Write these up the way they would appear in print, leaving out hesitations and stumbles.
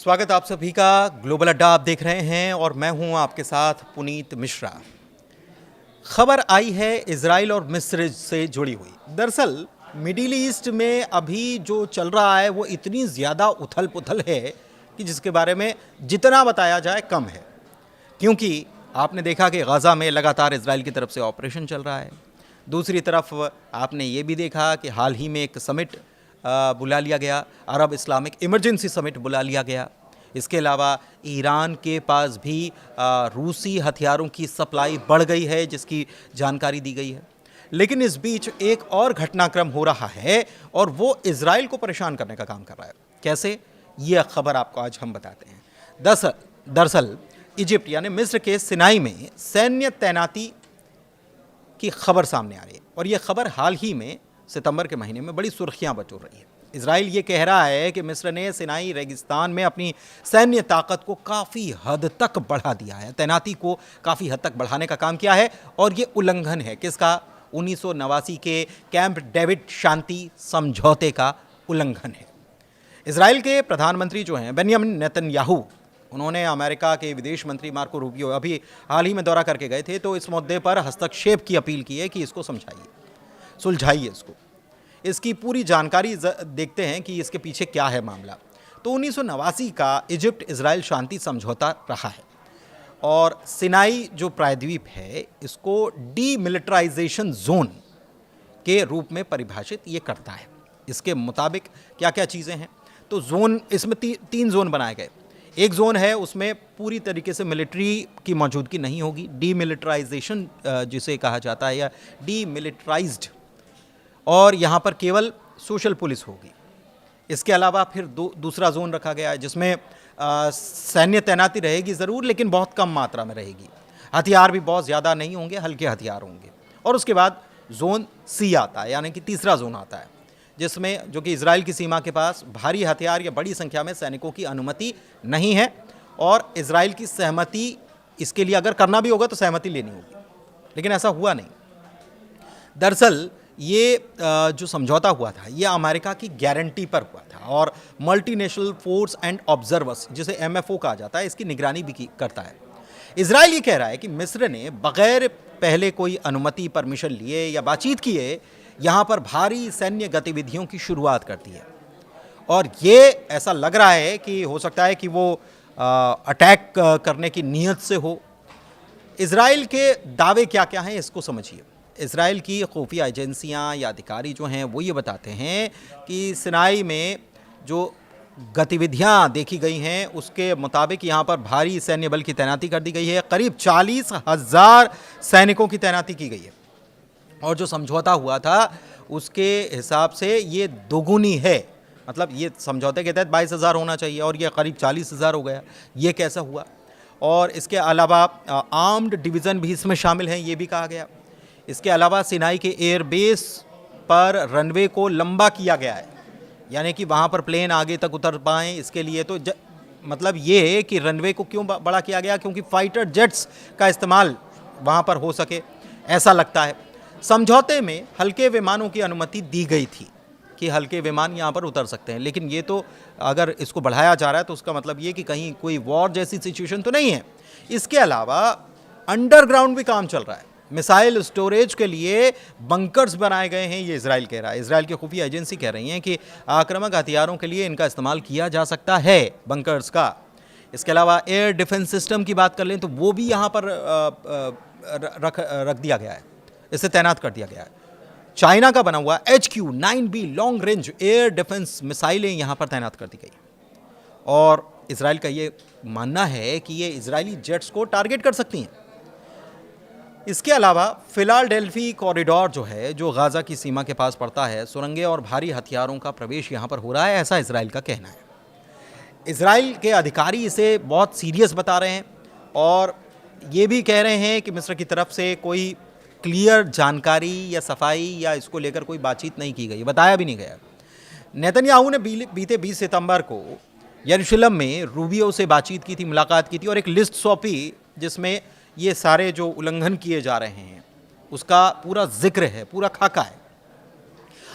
स्वागत आप सभी का। ग्लोबल अड्डा आप देख रहे हैं और मैं हूं आपके साथ पुनीत मिश्रा। खबर आई है इजराइल और मिस्र से जुड़ी हुई। दरअसल मिडिल ईस्ट में अभी जो चल रहा है वो इतनी ज़्यादा उथल पुथल है कि जिसके बारे में जितना बताया जाए कम है, क्योंकि आपने देखा कि गाज़ा में लगातार इजराइल की तरफ से ऑपरेशन चल रहा है। दूसरी तरफ आपने ये भी देखा कि हाल ही में एक समिट बुला लिया गया, अरब इस्लामिक इमरजेंसी समिट बुला लिया गया। इसके अलावा ईरान के पास भी रूसी हथियारों की सप्लाई बढ़ गई है, जिसकी जानकारी दी गई है। लेकिन इस बीच एक और घटनाक्रम हो रहा है और वो इजराइल को परेशान करने का काम कर रहा है। कैसे, ये खबर आपको आज हम बताते हैं। दरअसल इजिप्ट यानी मिस्र के सिनाई में सैन्य तैनाती की खबर सामने आ रही है और ये खबर हाल ही में सितंबर के महीने में बड़ी सुर्खियां बटोर रही है। इजराइल ये कह रहा है कि मिस्र ने सिनाई रेगिस्तान में अपनी सैन्य ताकत को काफ़ी हद तक बढ़ा दिया है, तैनाती को काफ़ी हद तक बढ़ाने का काम किया है। और ये उल्लंघन है किसका? 1989 के कैंप डेविड शांति समझौते का उल्लंघन है। इजराइल के प्रधानमंत्री जो हैं बेंयामिन नेतन्याहू, उन्होंने अमेरिका के विदेश मंत्री मार्को रूबियो अभी हाल ही में दौरा करके गए थे, तो इस मुद्दे पर हस्तक्षेप की अपील की है कि इसको समझाइए, सुलझाइए इसकी पूरी जानकारी देखते हैं कि इसके पीछे क्या है मामला। तो 1989 का इजिप्ट इजराइल शांति समझौता रहा है और सिनाई जो प्रायद्वीप है इसको डीमिलिटराइजेशन जोन के रूप में परिभाषित ये करता है। इसके मुताबिक क्या क्या चीज़ें हैं, तो जोन इसमें तीन जोन बनाए गए। एक जोन है उसमें पूरी तरीके से मिलिट्री की मौजूदगी नहीं होगी, डीमिलिटराइजेशन जिसे कहा जाता है या डीमिलिटराइज्ड, और यहाँ पर केवल सोशल पुलिस होगी। इसके अलावा फिर दूसरा जोन रखा गया है जिसमें सैन्य तैनाती रहेगी ज़रूर, लेकिन बहुत कम मात्रा में रहेगी। हथियार भी बहुत ज़्यादा नहीं होंगे, हल्के हथियार होंगे। और उसके बाद जोन सी आता है, यानी कि तीसरा जोन आता है, जिसमें जो कि इजराइल की सीमा के पास भारी हथियार या बड़ी संख्या में सैनिकों की अनुमति नहीं है और इजराइल की सहमति इसके लिए अगर करना भी होगा तो सहमति लेनी होगी, लेकिन ऐसा हुआ नहीं। दरअसल ये जो समझौता हुआ था ये अमेरिका की गारंटी पर हुआ था और मल्टीनेशनल फोर्स एंड ऑब्जर्वर्स, जिसे एमएफओ कहा जाता है, इसकी निगरानी भी करता है। इजराइल ये कह रहा है कि मिस्र ने बगैर पहले कोई अनुमति, परमिशन लिए या बातचीत किए यहाँ पर भारी सैन्य गतिविधियों की शुरुआत कर दी है और ये ऐसा लग रहा है कि हो सकता है कि वो अटैक करने की नीयत से हो। इजराइल के दावे क्या क्या हैं इसको समझिए। इजराइल की खुफिया एजेंसियां या अधिकारी जो हैं वो ये बताते हैं कि सिनाई में जो गतिविधियां देखी गई हैं उसके मुताबिक यहाँ पर भारी सैन्य बल की तैनाती कर दी गई है। करीब 40,000 सैनिकों की तैनाती की गई है और जो समझौता हुआ था उसके हिसाब से ये दोगुनी है। मतलब ये समझौते के तहत 22,000 होना चाहिए और ये करीब 40,000 हो गया। ये कैसा हुआ? और इसके अलावा आर्म्ड डिवीज़न भी इसमें शामिल हैं, ये भी कहा गया। इसके अलावा सिनाई के एयरबेस पर रनवे को लंबा किया गया है, यानी कि वहाँ पर प्लेन आगे तक उतर पाएँ इसके लिए। तो मतलब ये है कि रनवे को क्यों बड़ा किया गया? क्योंकि फाइटर जेट्स का इस्तेमाल वहाँ पर हो सके, ऐसा लगता है। समझौते में हल्के विमानों की अनुमति दी गई थी कि हल्के विमान यहाँ पर उतर सकते हैं, लेकिन ये तो अगर इसको बढ़ाया जा रहा है तो उसका मतलब ये कि कहीं कोई वॉर जैसी सिचुएशन तो नहीं है। इसके अलावा अंडरग्राउंड भी काम चल रहा है। मिसाइल स्टोरेज के लिए बंकर्स बनाए गए हैं, ये इजराइल कह रहा है। इजराइल की खुफिया एजेंसी कह रही हैं कि आक्रामक हथियारों के लिए इनका इस्तेमाल किया जा सकता है, बंकर्स का। इसके अलावा एयर डिफेंस सिस्टम की बात कर लें तो वो भी यहाँ पर रख दिया गया है, इसे तैनात कर दिया गया है। चाइना का बना हुआ HQ-9B long range air defence मिसाइलें यहाँ पर तैनात कर दी गई और इजराइल का ये मानना है कि ये इजरायली जेट्स को टारगेट कर सकती हैं। इसके अलावा फिलाडेल्फी कॉरिडोर जो है, जो गाज़ा की सीमा के पास पड़ता है, सुरंगें और भारी हथियारों का प्रवेश यहाँ पर हो रहा है, ऐसा इजराइल का कहना है। इजराइल के अधिकारी इसे बहुत सीरियस बता रहे हैं और ये भी कह रहे हैं कि मिस्र की तरफ से कोई क्लियर जानकारी या सफाई या इसको लेकर कोई बातचीत नहीं की गई, बताया भी नहीं गया। नेतन्याहू ने बीते 20 सितंबर को यरूशलेम में रूबियो से बातचीत की थी, मुलाकात की थी और एक लिस्ट सौंपी जिसमें ये सारे जो उल्लंघन किए जा रहे हैं उसका पूरा जिक्र है, पूरा खाका है।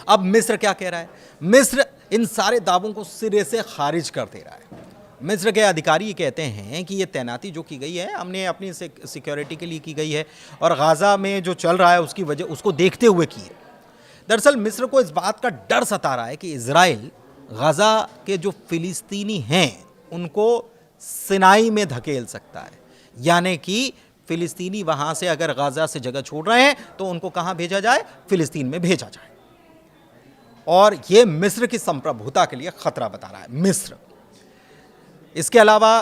अब मिस्र क्या कह रहा है? मिस्र इन सारे दावों को सिरे से खारिज कर दे रहा है। मिस्र के अधिकारी ये कहते हैं कि ये तैनाती जो की गई है हमने अपनी सिक्योरिटी के लिए की गई है और गाज़ा में जो चल रहा है उसकी वजह उसको देखते हुए की है। दरअसल मिस्र को इस बात का डर सता रहा है कि इजराइल गाज़ा के जो फिलिस्तीनी हैं उनको सिनाई में धकेल सकता है, यानी कि फिलिस्तीनी वहाँ से अगर गाज़ा से जगह छोड़ रहे हैं तो उनको कहाँ भेजा जाए, फिलिस्तीन में भेजा जाए। और ये मिस्र की संप्रभुता के लिए खतरा बता रहा है मिस्र। इसके अलावा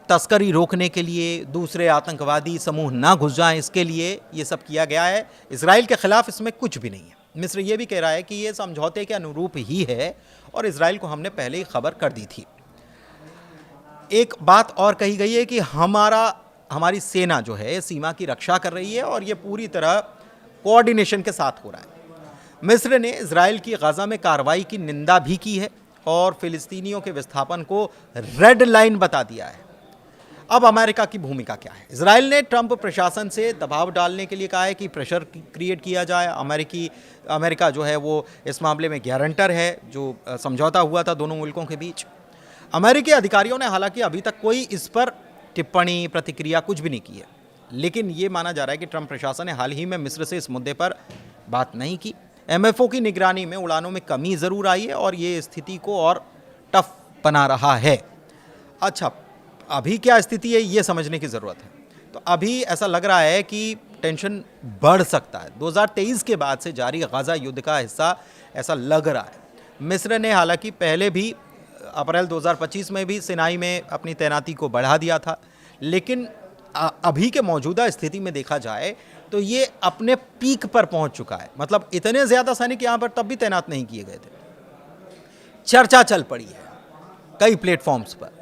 तस्करी रोकने के लिए, दूसरे आतंकवादी समूह ना घुस जाएं, इसके लिए ये सब किया गया है। इजराइल के खिलाफ इसमें कुछ भी नहीं है। मिस्र ये भी कह रहा है कि ये समझौते के अनुरूप ही है और इजराइल को हमने पहले ही खबर कर दी थी। एक बात और कही गई है कि हमारी सेना जो है सीमा की रक्षा कर रही है और ये पूरी तरह कोऑर्डिनेशन के साथ हो रहा है। मिस्र ने इजराइल की गाज़ा में कार्रवाई की निंदा भी की है और फिलिस्तीनियों के विस्थापन को रेड लाइन बता दिया है। अब अमेरिका की भूमिका क्या है? इजराइल ने ट्रंप प्रशासन से दबाव डालने के लिए कहा है कि प्रेशर क्रिएट किया जाए। अमेरिका जो है वो इस मामले में गारंटर है, जो समझौता हुआ था दोनों मुल्कों के बीच। अमेरिकी अधिकारियों ने हालांकि अभी तक कोई इस पर टिप्पणी, प्रतिक्रिया कुछ भी नहीं की है, लेकिन ये माना जा रहा है कि ट्रंप प्रशासन ने हाल ही में मिस्र से इस मुद्दे पर बात नहीं की। एमएफओ की निगरानी में उड़ानों में कमी ज़रूर आई है और ये स्थिति को और टफ बना रहा है। अच्छा, अभी क्या स्थिति है ये समझने की ज़रूरत है। तो अभी ऐसा लग रहा है कि टेंशन बढ़ सकता है। 2023 के बाद से जारी गाज़ा युद्ध का हिस्सा ऐसा लग रहा है। मिस्र ने हालांकि पहले भी अप्रैल 2025 में भी सिनाई में अपनी तैनाती को बढ़ा दिया था, लेकिन अभी के मौजूदा स्थिति में देखा जाए तो ये अपने पीक पर पहुंच चुका है। मतलब इतने ज़्यादा सैनिक यहाँ पर तब भी तैनात नहीं किए गए थे। चर्चा चल पड़ी है कई प्लेटफॉर्म्स पर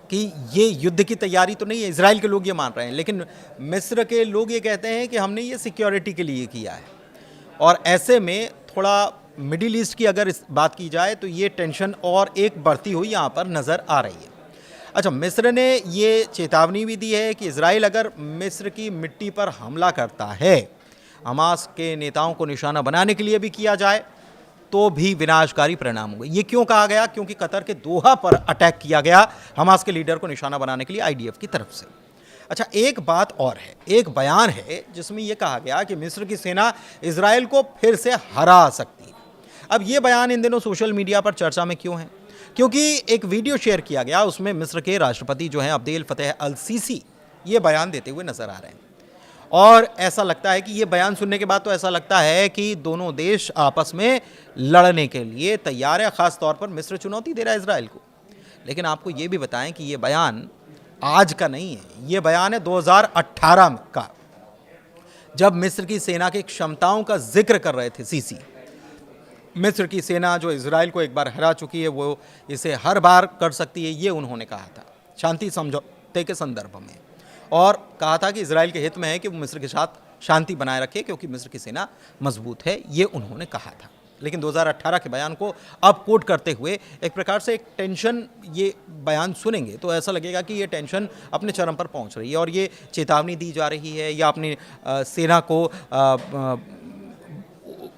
कि ये युद्ध की तैयारी तो नहीं है। इजराइल के लोग ये मान रहे हैं, लेकिन मिस्र के लोग ये कहते हैं कि हमने ये सिक्योरिटी के लिए किया है। और ऐसे में थोड़ा मिडिल ईस्ट की अगर इस बात की जाए तो ये टेंशन और एक बढ़ती हुई यहाँ पर नज़र आ रही है। अच्छा, मिस्र ने ये चेतावनी भी दी है कि इजराइल अगर मिस्र की मिट्टी पर हमला करता है, हमास के नेताओं को निशाना बनाने के लिए भी किया जाए, तो भी विनाशकारी परिणाम होंगे। ये क्यों कहा गया? क्योंकि कतर के दोहा पर अटैक किया गया हमास के लीडर को निशाना बनाने के लिए आईडीएफ की तरफ से। अच्छा, एक बात और है, एक बयान है जिसमें यह कहा गया कि मिस्र की सेना इजराइल को फिर से हरा सकती है। अब ये बयान इन दिनों सोशल मीडिया पर चर्चा में क्यों है? क्योंकि एक वीडियो शेयर किया गया, उसमें मिस्र के राष्ट्रपति जो हैं अब्देल फतेह अल सीसी ये बयान देते हुए नजर आ रहे हैं। और ऐसा लगता है कि ये बयान सुनने के बाद तो ऐसा लगता है कि दोनों देश आपस में लड़ने के लिए तैयार है। ख़ास तौर पर मिस्र चुनौती दे रहा है इजराइल को। लेकिन आपको ये भी बताएं कि ये बयान आज का नहीं है, ये बयान है 2018 का, जब मिस्र की सेना की क्षमताओं का जिक्र कर रहे थे सीसी। मिस्र की सेना जो इजराइल को एक बार हरा चुकी है वो इसे हर बार कर सकती है, ये उन्होंने कहा था शांति समझौते के संदर्भ में। और कहा था कि इजराइल के हित में है कि वो मिस्र के साथ शांति बनाए रखे क्योंकि मिस्र की सेना मजबूत है, ये उन्होंने कहा था। लेकिन 2018 के बयान को अब कोट करते हुए एक प्रकार से एक टेंशन, ये बयान सुनेंगे तो ऐसा लगेगा कि ये टेंशन अपने चरम पर पहुंच रही है और ये चेतावनी दी जा रही है या अपनी सेना को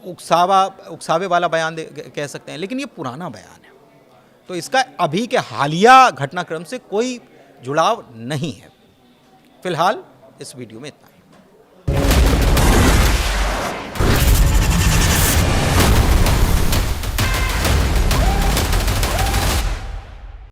उकसावे वाला बयान कह सकते हैं। लेकिन ये पुराना बयान है, तो इसका अभी के हालिया घटनाक्रम से कोई जुड़ाव नहीं है। फिलहाल इस वीडियो में इतना।